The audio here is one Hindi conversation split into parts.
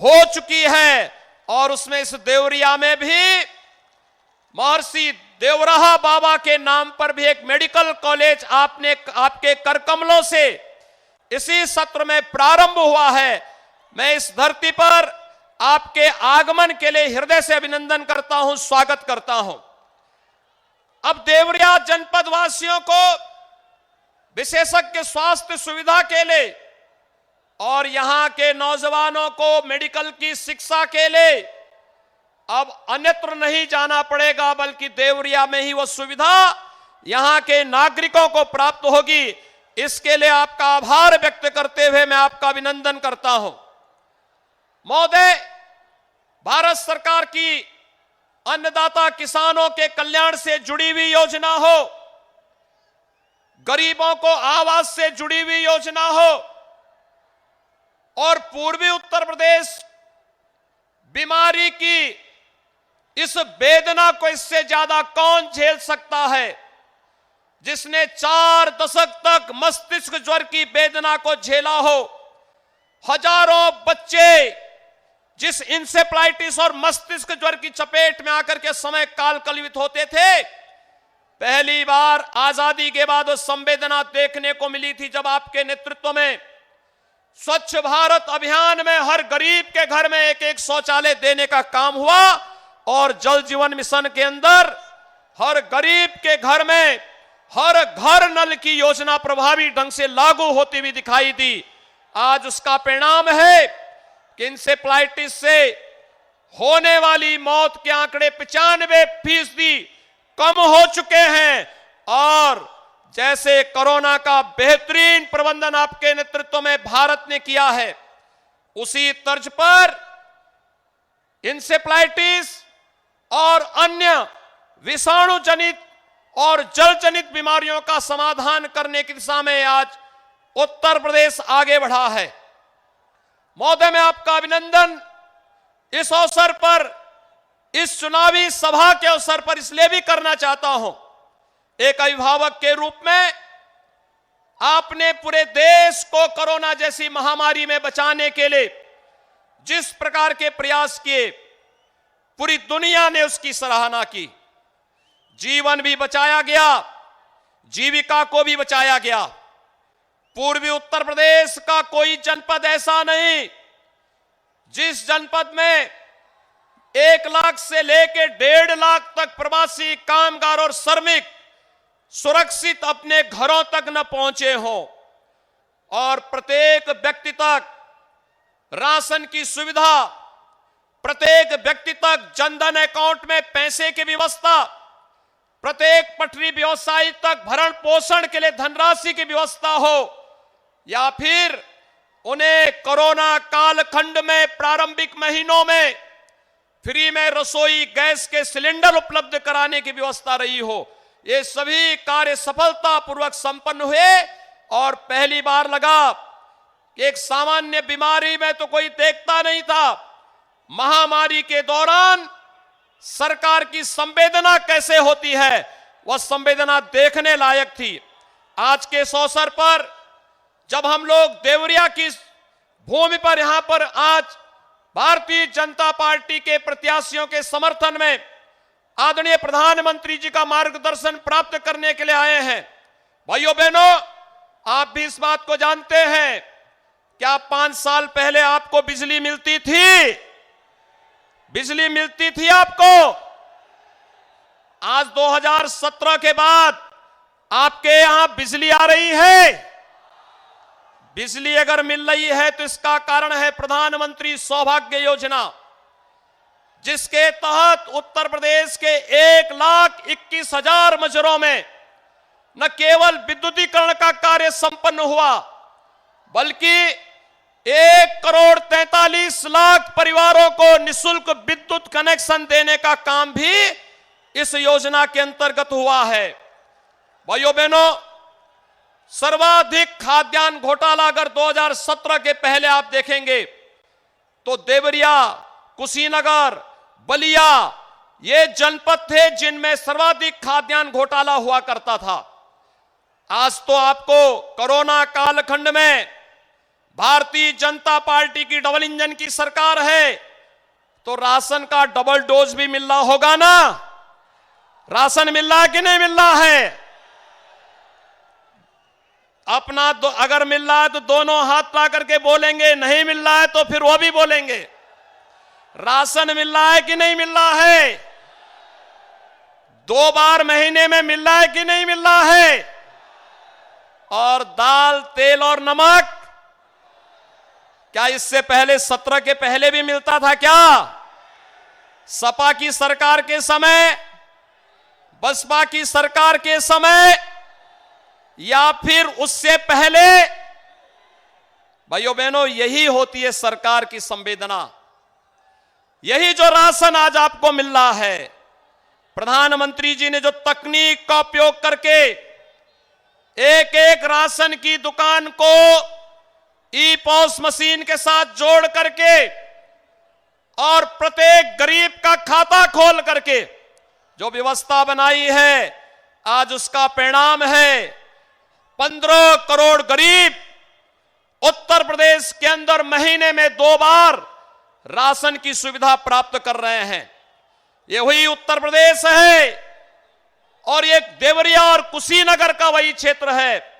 हो चुकी है और उसमें इस देवरिया में भी महर्षि देवराहा बाबा के नाम पर भी एक मेडिकल कॉलेज आपके करकमलों से इसी सत्र में प्रारंभ हुआ है। मैं इस धरती पर आपके आगमन के लिए हृदय से अभिनंदन करता हूं, स्वागत करता हूं। अब देवरिया जनपद वासियों को विशेषज्ञ स्वास्थ्य सुविधा के लिए और यहां के नौजवानों को मेडिकल की शिक्षा के लिए अब अन्यत्र नहीं जाना पड़ेगा, बल्कि देवरिया में ही वह सुविधा यहां के नागरिकों को प्राप्त होगी। इसके लिए आपका आभार व्यक्त करते हुए मैं आपका अभिनंदन करता हूं। महोदय, भारत सरकार की अन्नदाता किसानों के कल्याण से जुड़ी हुई योजना हो, गरीबों को आवास से जुड़ी हुई योजना हो और पूर्वी उत्तर प्रदेश बीमारी की इस वेदना को इससे ज्यादा कौन झेल सकता है, जिसने 4 दशक तक मस्तिष्क ज्वर की वेदना को झेला हो। हजारों बच्चे जिस इंसेफ्लाइटिस और मस्तिष्क ज्वर की चपेट में आकर के समय काल कलवित होते थे, पहली बार आजादी के बाद वो संवेदना देखने को मिली थी जब आपके नेतृत्व में स्वच्छ भारत अभियान में हर गरीब के घर में एक एक शौचालय देने का काम हुआ और जल जीवन मिशन के अंदर हर गरीब के घर में हर घर नल की योजना प्रभावी ढंग से लागू होती हुई दिखाई दी। आज उसका परिणाम है कि इंसेफ्लाइटिस से होने वाली मौत के आंकड़े 95% कम हो चुके हैं और जैसे कोरोना का बेहतरीन प्रबंधन आपके नेतृत्व में भारत ने किया है, उसी तर्ज पर इंसेफ्लाइटिस और अन्य विषाणु जनित और जल जनित बीमारियों का समाधान करने की दिशा में आज उत्तर प्रदेश आगे बढ़ा है। महोदय, मैं आपका अभिनंदन इस अवसर पर, इस चुनावी सभा के अवसर पर इसलिए भी करना चाहता हूं। एक अभिभावक के रूप में आपने पूरे देश को कोरोना जैसी महामारी में बचाने के लिए जिस प्रकार के प्रयास किए, पूरी दुनिया ने उसकी सराहना की। जीवन भी बचाया गया, जीविका को भी बचाया गया। पूर्वी उत्तर प्रदेश का कोई जनपद ऐसा नहीं जिस जनपद में 1 लाख से लेकर 1.5 लाख तक प्रवासी कामगार और श्रमिक सुरक्षित अपने घरों तक न पहुंचे हों और प्रत्येक व्यक्ति तक राशन की सुविधा, प्रत्येक व्यक्ति तक जनधन अकाउंट में पैसे की व्यवस्था, प्रत्येक पटरी व्यवसायी तक भरण पोषण के लिए धनराशि की व्यवस्था हो, या फिर उन्हें कोरोना कालखंड में प्रारंभिक महीनों में फ्री में रसोई गैस के सिलेंडर उपलब्ध कराने की व्यवस्था रही हो, ये सभी कार्य सफलतापूर्वक संपन्न हुए। और पहली बार लगा कि एक सामान्य बीमारी में तो कोई देखता नहीं था, महामारी के दौरान सरकार की संवेदना कैसे होती है, वह संवेदना देखने लायक थी। आज के इस अवसर पर जब हम लोग देवरिया की भूमि पर यहां पर आज भारतीय जनता पार्टी के प्रत्याशियों के समर्थन में आदरणीय प्रधानमंत्री जी का मार्गदर्शन प्राप्त करने के लिए आए हैं, भाइयों बहनों, आप भी इस बात को जानते हैं, क्या 5 साल पहले आपको बिजली मिलती थी? बिजली मिलती थी आपको? आज 2017 के बाद आपके यहां बिजली आ रही है। बिजली अगर मिल रही है तो इसका कारण है प्रधानमंत्री सौभाग्य योजना, जिसके तहत उत्तर प्रदेश के 1,21,000 मजरों में न केवल विद्युतीकरण का कार्य संपन्न हुआ, बल्कि 1,43,00,000 परिवारों को निःशुल्क विद्युत कनेक्शन देने का काम भी इस योजना के अंतर्गत हुआ है। भाइयों बहनों, सर्वाधिक खाद्यान्न घोटाला अगर 2017 के पहले आप देखेंगे तो देवरिया, कुशीनगर, बलिया ये जनपद थे जिनमें सर्वाधिक खाद्यान्न घोटाला हुआ करता था। आज तो आपको कोरोना कालखंड में भारतीय जनता पार्टी की डबल इंजन की सरकार है, तो राशन का डबल डोज भी मिल रहा होगा ना? राशन मिल रहा है कि नहीं मिल रहा है? अपना अगर मिल रहा है तो दोनों हाथ ला करके बोलेंगे, नहीं मिल रहा है तो फिर वो भी बोलेंगे। राशन मिल रहा है कि नहीं मिल रहा है? 2 बार महीने में मिल रहा है कि नहीं मिल रहा है? और दाल, तेल और नमक क्या इससे पहले 17 के पहले भी मिलता था क्या? सपा की सरकार के समय, बसपा की सरकार के समय, या फिर उससे पहले? भाइयों बहनों, यही होती है सरकार की संवेदना। यही जो राशन आज आपको मिल रहा है, प्रधानमंत्री जी ने जो तकनीक का उपयोग करके एक एक राशन की दुकान को ई पॉस मशीन के साथ जोड़ करके और प्रत्येक गरीब का खाता खोल करके जो व्यवस्था बनाई है, आज उसका परिणाम है 15 करोड़ गरीब उत्तर प्रदेश के अंदर महीने में 2 बार राशन की सुविधा प्राप्त कर रहे हैं। ये वही उत्तर प्रदेश है और ये देवरिया और कुशीनगर का वही क्षेत्र है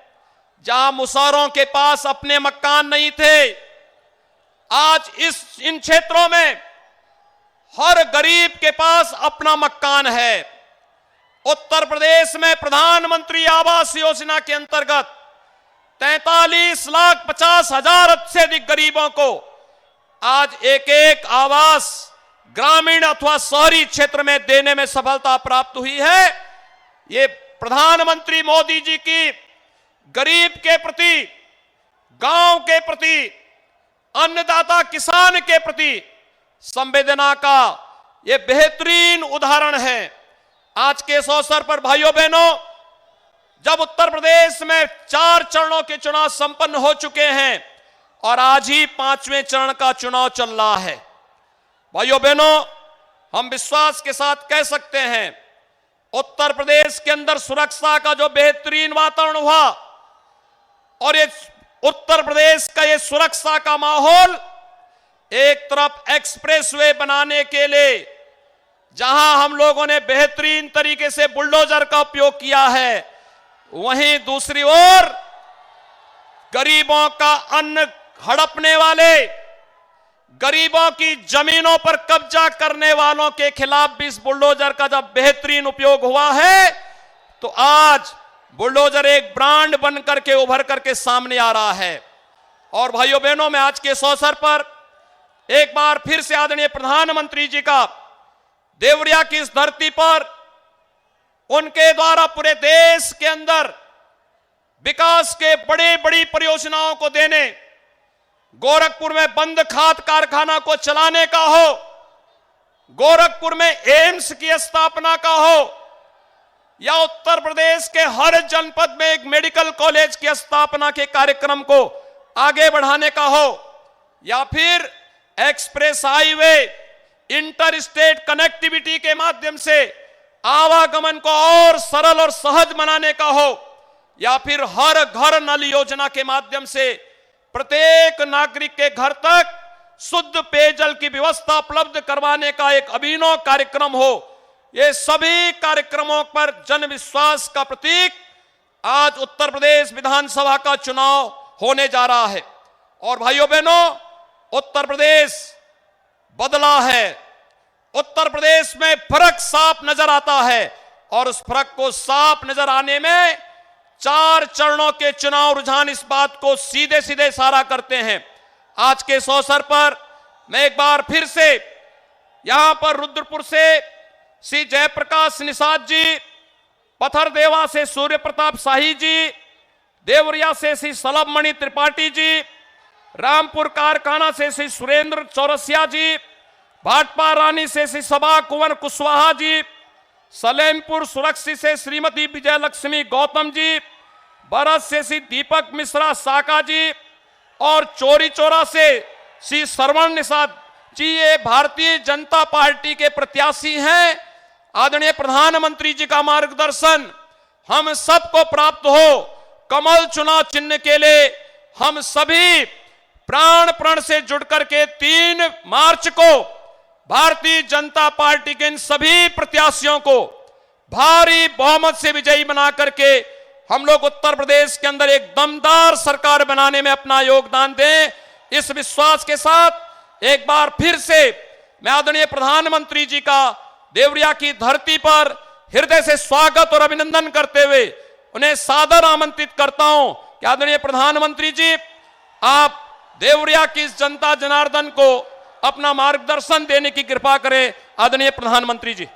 जहां मुसहरों के पास अपने मकान नहीं थे। आज इन क्षेत्रों में हर गरीब के पास अपना मकान है। उत्तर प्रदेश में प्रधानमंत्री आवास योजना के अंतर्गत 43,50,000 से अधिक गरीबों को आज एक एक आवास ग्रामीण अथवा शहरी क्षेत्र में देने में सफलता प्राप्त हुई है। ये प्रधानमंत्री मोदी जी की गरीब के प्रति, गांव के प्रति, अन्नदाता किसान के प्रति संवेदना का ये बेहतरीन उदाहरण है। आज के इस अवसर पर भाइयों बहनों, जब उत्तर प्रदेश में 4 चरणों के चुनाव संपन्न हो चुके हैं और आज ही 5वें चरण का चुनाव चल रहा है, भाइयों बहनों, हम विश्वास के साथ कह सकते हैं उत्तर प्रदेश के अंदर सुरक्षा का जो बेहतरीन वातावरण हुआ और ये उत्तर प्रदेश का ये सुरक्षा का माहौल, एक तरफ एक्सप्रेसवे बनाने के लिए जहां हम लोगों ने बेहतरीन तरीके से बुलडोजर का उपयोग किया है, वहीं दूसरी ओर गरीबों का अन्न हड़पने वाले, गरीबों की जमीनों पर कब्जा करने वालों के खिलाफ भी इस बुलडोजर का जब बेहतरीन उपयोग हुआ है, तो आज बुलडोजर एक ब्रांड बन करके उभर करके सामने आ रहा है। और भाइयों बहनों, मैं आज के इस अवसर पर एक बार फिर से आदरणीय प्रधानमंत्री जी का देवरिया की इस धरती पर उनके द्वारा पूरे देश के अंदर विकास के बड़े बड़ी परियोजनाओं को देने, गोरखपुर में बंद खाद कारखाना को चलाने का हो, गोरखपुर में एम्स की स्थापना का हो, या उत्तर प्रदेश के हर जनपद में एक मेडिकल कॉलेज की स्थापना के कार्यक्रम को आगे बढ़ाने का हो, या फिर express highway, inter state connectivity के माध्यम से आवागमन को और सरल और सहज बनाने का हो, या फिर हर घर नल योजना के माध्यम से प्रत्येक नागरिक के घर तक शुद्ध पेयजल की व्यवस्था उपलब्ध करवाने का एक अभिनव कार्यक्रम हो, ये सभी कार्यक्रमों पर जन विश्वास का प्रतीक आज उत्तर प्रदेश विधानसभा का चुनाव होने जा रहा है। और भाइयों बहनों, उत्तर प्रदेश बदला है, उत्तर प्रदेश में फर्क साफ नजर आता है और उस फर्क को साफ नजर आने में 4 चरणों के चुनाव रुझान इस बात को सीधे सीधे इशारा करते हैं। आज के इस अवसर पर मैं एक बार फिर से यहां पर रुद्रपुर से श्री जयप्रकाश निषाद जी, पथरदेवा से सूर्य प्रताप शाही जी, देवरिया से श्री सलभमणि त्रिपाठी जी, रामपुर कारखाना से श्री सुरेंद्र चौरसिया जी, भाटपा रानी से श्री सभा कुंवर कुशवाहा जी, सलेमपुर सुरक्षित से श्रीमती विजयलक्ष्मी गौतम जी, बरस से श्री दीपक मिश्रा साका जी और चोरी चौरा से श्री श्रवण निषाद जी, ये भारतीय जनता पार्टी के प्रत्याशी हैं। आदरणीय प्रधानमंत्री जी का मार्गदर्शन हम सबको प्राप्त हो, कमल चुनाव चिन्ह के लिए हम सभी प्राण प्रण से जुड़ करके 3 मार्च को भारतीय जनता पार्टी के इन सभी प्रत्याशियों को भारी बहुमत से विजयी बना करके हम लोग उत्तर प्रदेश के अंदर एक दमदार सरकार बनाने में अपना योगदान दें। इस विश्वास के साथ एक बार फिर से मैं आदरणीय प्रधानमंत्री जी का देवरिया की धरती पर हृदय से स्वागत और अभिनंदन करते हुए उन्हें सादर आमंत्रित करता हूं कि आदरणीय प्रधानमंत्री जी, आप देवरिया की इस जनता जनार्दन को अपना मार्गदर्शन देने की कृपा करें। आदरणीय प्रधानमंत्री जी।